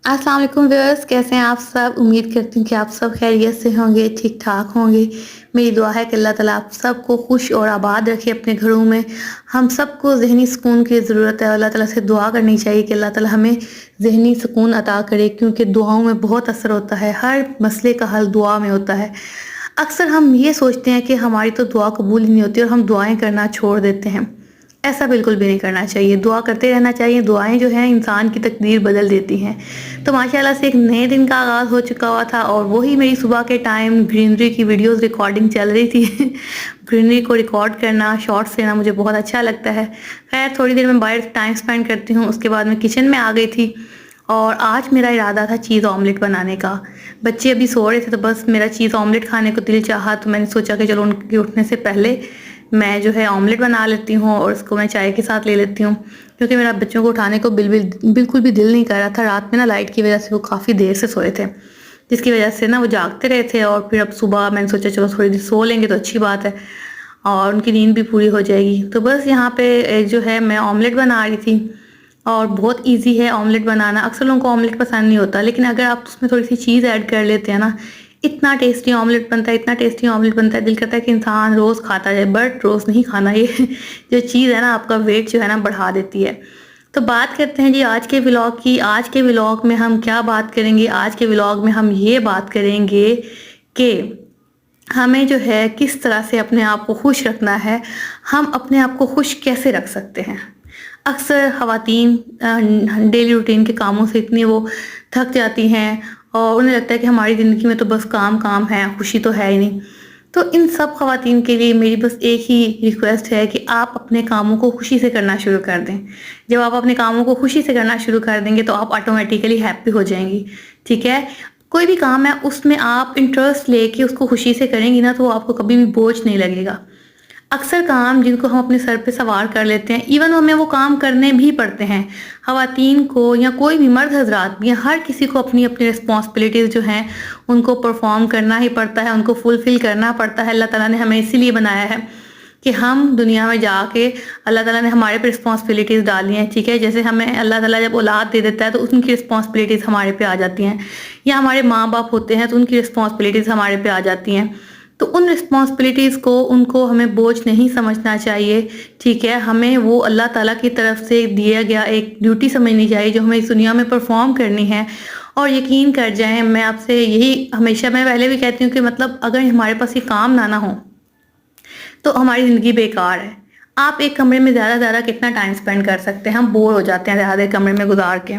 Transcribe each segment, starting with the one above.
अस्सलाम वालेकुम व्यूअर्स, कैसे हैं आप सब। उम्मीद करती हूँ कि आप सब खैरियत से होंगे, ठीक ठाक होंगे। मेरी दुआ है कि अल्लाह ताला आप सबको खुश और आबाद रखे अपने घरों में। हम सबको ज़हनी सुकून की ज़रूरत है। अल्लाह ताला से दुआ करनी चाहिए कि अल्लाह ताला हमें ज़हनी सुकून अता करे, क्योंकि दुआओं में बहुत असर होता है। हर मसले का हल दुआ में होता है। अक्सर हम ये सोचते हैं कि हमारी तो दुआ कबूल ही नहीं होती और हम दुआएं करना छोड़ देते हैं। ऐसा बिल्कुल भी नहीं करना चाहिए, दुआ करते रहना चाहिए। दुआएं जो हैं इंसान की तकदीर बदल देती हैं। तो माशाल्लाह से एक नए दिन का आगाज़ हो चुका हुआ था और वही मेरी सुबह के टाइम ग्रीनरी की वीडियोस रिकॉर्डिंग चल रही थी। ग्रीनरी को रिकॉर्ड करना, शॉट्स लेना मुझे बहुत अच्छा लगता है। खैर थोड़ी देर मैं बाहर टाइम स्पेंड करती हूँ, उसके बाद मैं किचन में आ गई थी और आज मेरा इरादा था चीज़ ऑमलेट बनाने का। बच्चे अभी सो रहे थे तो बस मेरा चीज़ ऑमलेट खाने को दिल चाहा, तो मैंने सोचा कि चलो उनके उठने से पहले मैं जो है ऑमलेट बना लेती हूँ और उसको मैं चाय के साथ ले लेती हूँ, क्योंकि मेरा बच्चों को उठाने को बिल्कुल भी दिल नहीं कर रहा था। रात में ना लाइट की वजह से वो काफ़ी देर से सोए थे, जिसकी वजह से ना वो जागते रहे थे। और फिर अब सुबह मैंने सोचा चलो थोड़ी देर सो लेंगे तो अच्छी बात है और उनकी नींद भी पूरी हो जाएगी। तो बस यहाँ पे जो है मैं ऑमलेट बना रही थी और बहुत इजी है ऑमलेट बनाना। अक्सर लोगों को ऑमलेट पसंद नहीं होता, लेकिन अगर आप उसमें थोड़ी सी चीज़ ऐड कर लेते हैं ना, इतना टेस्टी ऑमलेट बनता है, इतना टेस्टी ऑमलेट बनता है, दिल करता है कि इंसान रोज़ खाता जाए। बट रोज़ नहीं खाना, ये जो चीज़ है ना आपका वेट जो है ना बढ़ा देती है। तो बात करते हैं जी आज के व्लॉग की। आज के व्लॉग में हम क्या बात करेंगे? आज के व्लॉग में हम ये बात करेंगे कि हमें जो है किस तरह से अपने आप को खुश रखना है, हम अपने आप को खुश कैसे रख सकते हैं। अक्सर ख़वातीन डेली रूटीन के कामों से इतनी वो थक जाती हैं और उन्हें लगता है कि हमारी ज़िंदगी में तो बस काम काम है, खुशी तो है ही नहीं। तो इन सब ख़वातीन के लिए मेरी बस एक ही रिक्वेस्ट है कि आप अपने कामों को खुशी से करना शुरू कर दें। जब आप अपने कामों को खुशी से करना शुरू कर देंगे तो आप ऑटोमेटिकली हैप्पी हो जाएंगी। ठीक है, कोई भी काम है उसमें आप इंटरेस्ट लेके उसको खुशी से करेंगी ना, तो वो आपको कभी भी बोझ नहीं लगेगा। अक्सर काम जिनको हम अपने सर पे सवार कर लेते हैं, इवन हमें वो काम करने भी पड़ते हैं। ख़वातीन को या कोई भी मर्द हजरात भी, हर किसी को अपनी अपनी रिस्पॉन्सिबिलिटीज़ जो हैं उनको परफॉर्म करना ही पड़ता है, उनको फुलफ़िल करना पड़ता है। अल्लाह ताला ने हमें इसीलिए बनाया है कि हम दुनिया में जाके, अल्लाह ताला ने हमारे पे रिस्पॉन्सिबिलिटीज़ डाली हैं। ठीक है, जैसे हमें अल्लाह ताला जब औलाद दे देता है तो उनकी रिस्पॉन्सिबिलिटीज़ हमारे पे आ जाती हैं, या हमारे माँ बाप होते हैं तो उनकी रिस्पॉन्सिबिलिटीज़ हमारे पे आ जाती हैं। तो उन रिस्पॉन्सिबिलिटीज़ को, उनको हमें बोझ नहीं समझना चाहिए। ठीक है, हमें वो अल्लाह ताला की तरफ से दिया गया एक ड्यूटी समझनी चाहिए जो हमें इस दुनिया में परफॉर्म करनी है। और यकीन कर जाएं, मैं आपसे यही हमेशा, मैं पहले भी कहती हूँ कि मतलब अगर हमारे पास ये काम ना हो तो हमारी ज़िंदगी बेकार है। आप एक कमरे में ज़्यादा ज़्यादा कितना टाइम स्पेंड कर सकते हैं? हम बोर हो जाते हैं ज़्यादा देर कमरे में गुजार के।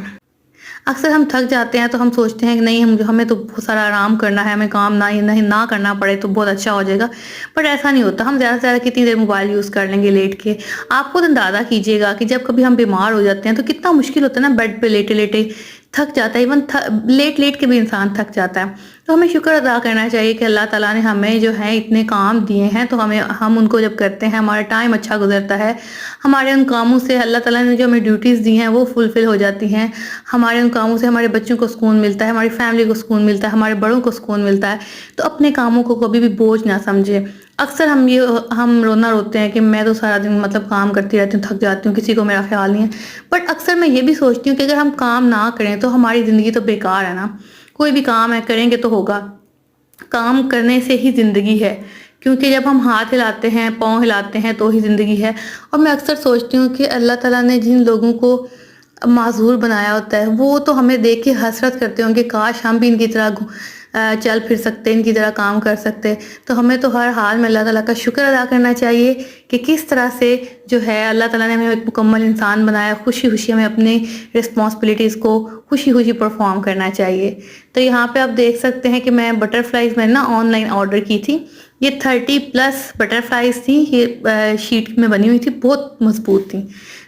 अक्सर हम थक जाते हैं तो हम सोचते हैं कि नहीं, हमें तो बहुत सारा आराम करना है, हमें काम ना करना पड़े तो बहुत अच्छा हो जाएगा। पर ऐसा नहीं होता। हम ज़्यादा से ज़्यादा कितनी देर मोबाइल यूज़ कर लेंगे लेट के। आप खुद अंदाज़ा कीजिएगा कि जब कभी हम बीमार हो जाते हैं तो कितना मुश्किल होता है ना, बेड पे लेटे लेटे थक जाता है। इवन लेट लेट के भी इंसान थक जाता है। तो हमें शुक्र अदा करना चाहिए कि अल्लाह ताला ने हमें जो है इतने काम दिए हैं, तो हम उनको जब करते हैं हमारा टाइम अच्छा गुजरता है। हमारे उन कामों से अल्लाह ताला ने जो हमें ड्यूटीज़ दी हैं वो फुलफ़िल हो जाती हैं। हमारे उन कामों से हमारे बच्चों को सुकून मिलता है, हमारी फैमिली को सुकून मिलता है, हमारे बड़ों को सुकून मिलता है। तो अपने कामों को कभी भी बोझ ना समझे। अक्सर हम रोना रोते हैं कि मैं तो सारा दिन मतलब काम करती रहती हूँ, थक जाती हूँ, किसी को मेरा ख्याल नहीं है। बट अक्सर मैं ये भी सोचती हूँ कि अगर हम काम ना करें तो हमारी ज़िंदगी तो बेकार है ना। कोई भी काम है करेंगे तो होगा। काम करने से ही ज़िंदगी है, क्योंकि जब हम हाथ हिलाते हैं, पाँव हिलाते हैं तो ही ज़िंदगी है। और मैं अक्सर सोचती हूँ कि अल्लाह ताला ने जिन लोगों को माज़ूर बनाया होता है वो तो हमें देख के हसरत करते होंगे, काश हम भी इनकी तरह चल फिर सकते, इनकी तरह काम कर सकते। तो हमें तो हर हाल में अल्लाह ताला का शुक्र अदा करना चाहिए कि किस तरह से जो है अल्लाह ताला ने हमें एक मुकम्मल इंसान बनाया। खुशी खुशी हमें अपनी रिस्पॉन्सिबिलिटीज़ को खुशी खुशी परफॉर्म करना चाहिए। तो यहाँ पे आप देख सकते हैं कि मैं बटरफ्लाइज मैंने ना ऑनलाइन ऑर्डर की थी। ये 30+ बटरफ्लाइज थी, ये शीट में बनी हुई थी, बहुत मजबूत थी।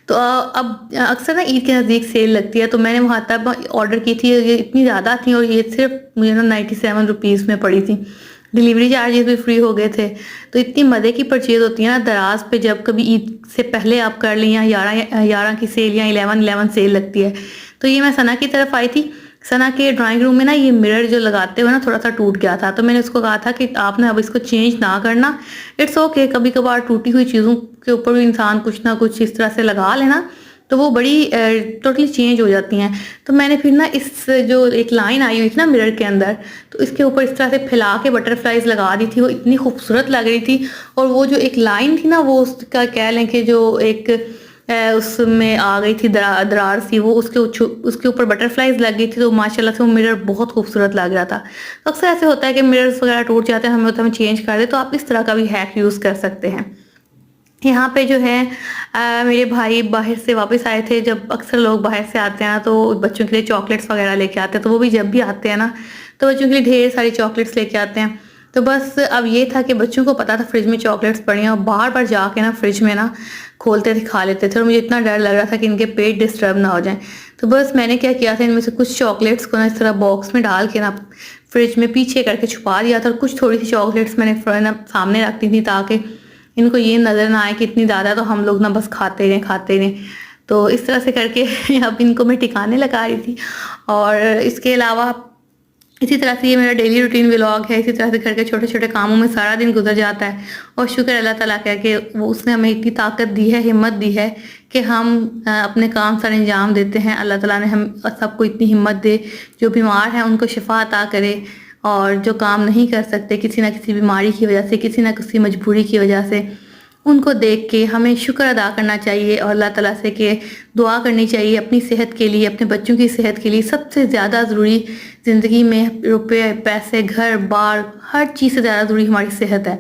तो अब अक्सर ना ईद के नज़दीक सेल लगती है, तो मैंने वहाँ तब ऑर्डर की थी। ये इतनी ज़्यादा थी और ये सिर्फ मुझे ना 97 रुपीज़ में पड़ी थी। डिलीवरी चार्जेस भी फ्री हो गए थे। तो इतनी मज़े की परचेज़ होती है ना दराज पे, जब कभी ईद से पहले आप कर लें या 11 की सेल या 11 सेल लगती है। तो ये मैं सना की तरफ आई थी। सना के ड्राइंग रूम में ना ये मिरर जो लगाते हुए ना थोड़ा सा टूट गया था, तो मैंने उसको कहा था कि आपने अब इसको चेंज ना करना, इट्स ओके। कभी कभार टूटी हुई चीज़ों के ऊपर भी इंसान कुछ ना कुछ इस तरह से लगा लेना تو وہ بڑی ٹوٹلی چینج ہو جاتی ہیں. تو میں نے پھر نا اس جو ایک لائن آئی ہوئی تھی نا مرر کے اندر، تو اس کے اوپر اس طرح سے پھیلا کے بٹر فلائز لگا دی تھی. وہ اتنی خوبصورت لگ رہی تھی، اور وہ جو ایک لائن تھی نا وہ اس کا کہہ لیں کہ جو ایک اس میں آ گئی تھی درار سی، وہ اس کے اوپر بٹر فلائز لگ گئی تھی. تو ماشاءاللہ سے وہ مرر بہت خوبصورت لگ رہا تھا. تو اکثر ایسے ہوتا ہے کہ مررز وغیرہ ٹوٹ جاتے ہیں، ہمیں ہوتا ہے ہم چینج کر دیں، تو آپ اس طرح کا بھی ہیک یوز کر سکتے ہیں. یہاں پہ جو ہے میرے بھائی باہر سے واپس آئے تھے. جب اکثر لوگ باہر سے آتے ہیں نا تو بچوں کے لیے چاکلیٹس وغیرہ لے کے آتے ہیں، تو وہ بھی جب بھی آتے ہیں نا تو بچوں کے لیے ڈھیر ساری چاکلیٹس لے کے آتے ہیں. تو بس اب یہ تھا کہ بچوں کو پتا تھا فریج میں چاکلیٹس پڑی ہیں، اور بار بار جا کے نا فریج میں نا کھولتے تھے، کھا لیتے تھے، اور مجھے اتنا ڈر لگ رہا تھا کہ ان کے پیٹ ڈسٹرب نہ ہو جائیں. تو بس میں نے کیا کیا تھا، ان میں سے کچھ چاکلیٹس کو نا اس طرح باکس میں ڈال کے نا فریج میں پیچھے کر کے چھپا دیا تھا، اور کچھ تھوڑی سی چاکلیٹس میں نے سامنے رکھتی تھی تاکہ ان کو یہ نظر نہ آئے کہ اتنی زیادہ، تو ہم لوگ نا بس کھاتے رہیں. تو اس طرح سے کر کے اب ان کو میں ٹھکانے لگا رہی تھی. اور اس کے علاوہ اسی طرح سے یہ میرا ڈیلی روٹین ولاگ ہے. اسی طرح سے گھر کے چھوٹے چھوٹے کاموں میں سارا دن گزر جاتا ہے، اور شکر اللہ تعالیٰ کا کہ وہ اس نے ہمیں اتنی طاقت دی ہے، ہمت دی ہے کہ ہم اپنے کام سر انجام دیتے ہیں. اللہ تعالیٰ نے ہم سب کو اتنی ہمت دے، جو بیمار ہیں ان کو شفا عطا کرے، اور جو کام نہیں کر سکتے کسی نہ کسی بیماری کی وجہ سے، کسی نہ کسی مجبوری کی وجہ سے، ان کو دیکھ کے ہمیں شکر ادا کرنا چاہیے، اور اللہ تعالیٰ سے کہ دعا کرنی چاہیے اپنی صحت کے لیے، اپنے بچوں کی صحت کے لیے. سب سے زیادہ ضروری زندگی میں روپے پیسے گھر بار ہر چیز سے زیادہ ضروری ہماری صحت ہے.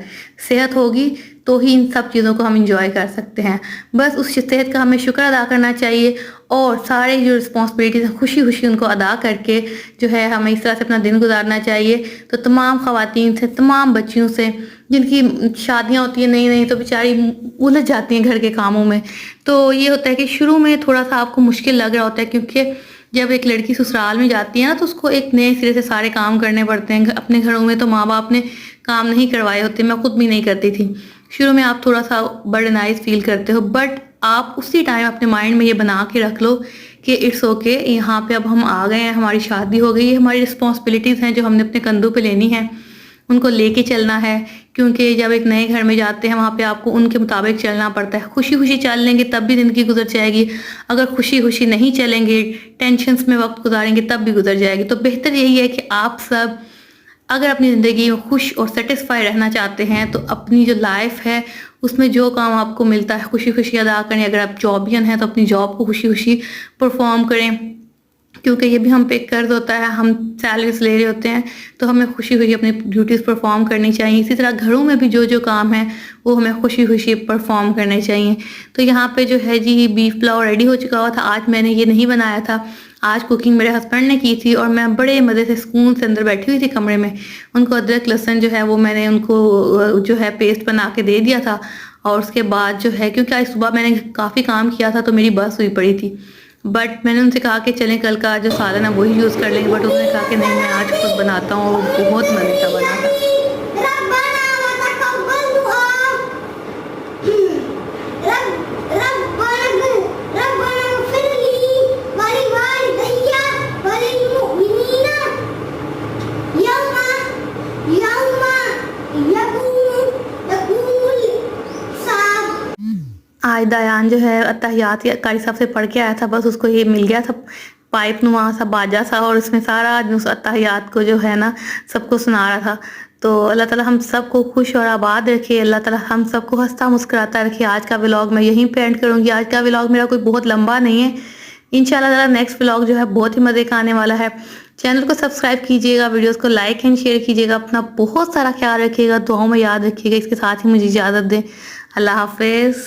صحت ہوگی تو ہی ان سب چیزوں کو ہم انجوائے کر سکتے ہیں. بس اس صحت کا ہمیں شکر ادا کرنا چاہیے، اور سارے جو رسپانسبلٹیز ہیں خوشی خوشی ان کو ادا کر کے جو ہے ہمیں اس طرح سے اپنا دن گزارنا چاہیے. تو تمام خواتین سے، تمام بچیوں سے جن کی شادیاں ہوتی ہیں نئی نئی، تو بیچاری الجھ جاتی ہیں گھر کے کاموں میں. تو یہ ہوتا ہے کہ شروع میں تھوڑا سا آپ کو مشکل لگ رہا ہوتا ہے، کیونکہ جب ایک لڑکی سسرال میں جاتی ہے نا تو اس کو ایک نئے سرے سے سارے کام کرنے پڑتے ہیں. اپنے گھروں میں تو ماں باپ نے کام نہیں کروائے ہوتے، میں خود بھی نہیں کرتی تھی. شروع میں آپ تھوڑا سا برڈنائز فیل کرتے ہو، بٹ آپ اسی ٹائم اپنے مائنڈ میں یہ بنا کے رکھ لو کہ اٹس اوکے، یہاں پہ اب ہم آ گئے ہیں، ہماری شادی ہو گئی ہے، ہماری رسپانسبلٹیز ہیں جو ہم نے اپنے کندھوں پہ لینی ہیں، ان کو لے کے چلنا ہے. کیونکہ جب ایک نئے گھر میں جاتے ہیں وہاں پہ آپ کو ان کے مطابق چلنا پڑتا ہے. خوشی خوشی چل لیں گے تب بھی زندگی گزر جائے گی، اگر خوشی خوشی نہیں چلیں گے، ٹینشنز میں وقت گزاریں گے تب بھی گزر جائے گی. تو بہتر یہی ہے کہ آپ سب اگر اپنی زندگی میں خوش اور سیٹسفائی رہنا چاہتے ہیں تو اپنی جو لائف ہے اس میں جو کام آپ کو ملتا ہے خوشی خوشی ادا کریں. اگر آپ جابین ہیں تو اپنی جاب کو خوشی خوشی پرفارم کریں، کیونکہ یہ بھی ہم پہ قرض ہوتا ہے، ہم سیلریز لے رہے ہوتے ہیں، تو ہمیں خوشی خوشی اپنی ڈیوٹیز پرفارم کرنی چاہیے. اسی طرح گھروں میں بھی جو کام ہیں وہ ہمیں خوشی خوشی پرفارم کرنے چاہیے. تو یہاں پہ جو ہے جی بیف پلاؤ ریڈی ہو چکا ہوا تھا. آج میں نے یہ نہیں بنایا تھا، آج کوکنگ میرے ہسبینڈ نے کی تھی، اور میں بڑے مزے سے سکون سے اندر بیٹھی ہوئی تھی کمرے میں. ان کو ادرک لہسن جو ہے وہ میں نے ان کو جو ہے پیسٹ بنا کے دے دیا تھا. اور اس کے بعد جو ہے کیونکہ آج صبح میں نے کافی کام کیا تھا تو میری بس ہوئی پڑی تھی، بٹ میں نے ان سے کہا کہ چلیں کل کا جو سالن ہے وہی یوز کر لیں گے. بٹ انہوں نے کہا کہ نہیں میں آج خود بناتا ہوں، اور بہت مزے کا بنا تھا. آج دیان جو ہے اتحیات قاری صاحب سے پڑھ کے آیا تھا، بس اس کو یہ مل گیا تھا پائپ نما سا باجا سا، اور اس میں سارا اس اتحیات کو جو ہے نا سب کو سنا رہا تھا. تو اللہ تعالیٰ ہم سب کو خوش اور آباد رکھے، اللہ تعالیٰ ہم سب کو ہنستا مسکراتا رکھے. آج کا ولاگ میں یہیں پہ اینڈ کروں گی. آج کا ولاگ میرا کوئی بہت لمبا نہیں ہے، انشاءاللہ تعالیٰ نیکسٹ ولاگ جو ہے بہت ہی مزے کا آنے والا ہے. چینل کو سبسکرائب کیجیے گا، ویڈیوز کو لائک اینڈ شیئر کیجیے گا، اپنا بہت سارا خیال رکھیے گا، دعاؤں میں یاد رکھیے گا. اس کے ساتھ ہی مجھے اجازت دیں. اللہ حافظ.